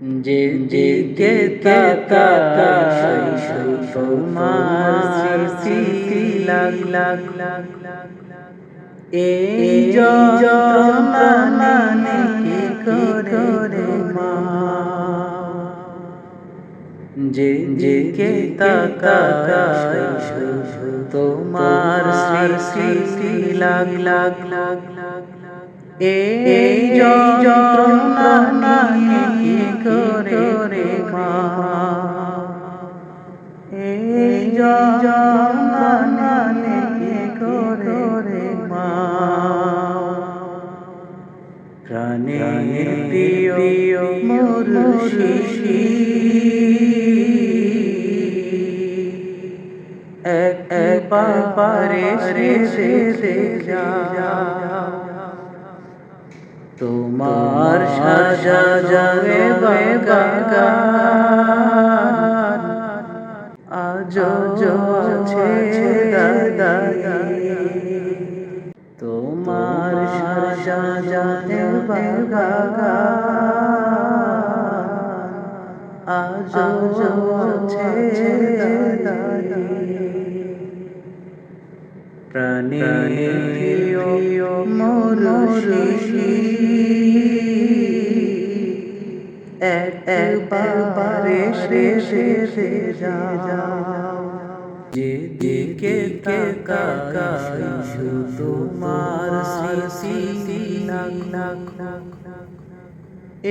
যেদিকে তাকাই তোমার স্মৃতি লাগ লাগ লাগ এই যন্ত্রণা কি করে মা যেদিকে তাকাই তোমার স্মৃতি লাগ লাগ লাগ এই যন্ত্রণা কি করে মা এই যন্ত্রণা কি করে মা প্রাণের প্রিয় মুর্শিদ একবারে সে যা তোমার সাজাবে বাগান আজো আছে দাদাই তোমার সাজাবে বাগান আজো আছে দাদাই প্রাণের প্রিয় মুর্শিদ একবারে সে যাও যেদিকে তাকাই তোমার স্মৃতি লাগ লাগ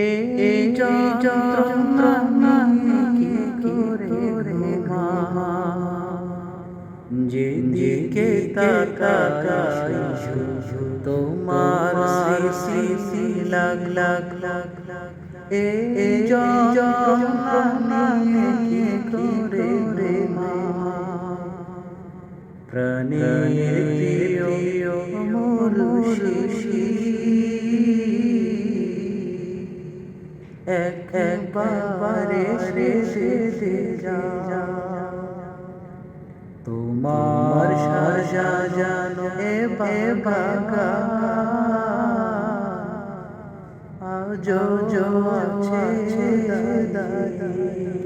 এই যন্ত্রণা কি করে মা যেদিকে তাকাই তোমার স্মৃতি লাগ লাগ লাগ এই যন্ত্রণা কি করে মা প্রাণের প্রিয় মুর্শিদ একবারে সে যা তোমার সাজানো বাগান আজো আছে দাদাই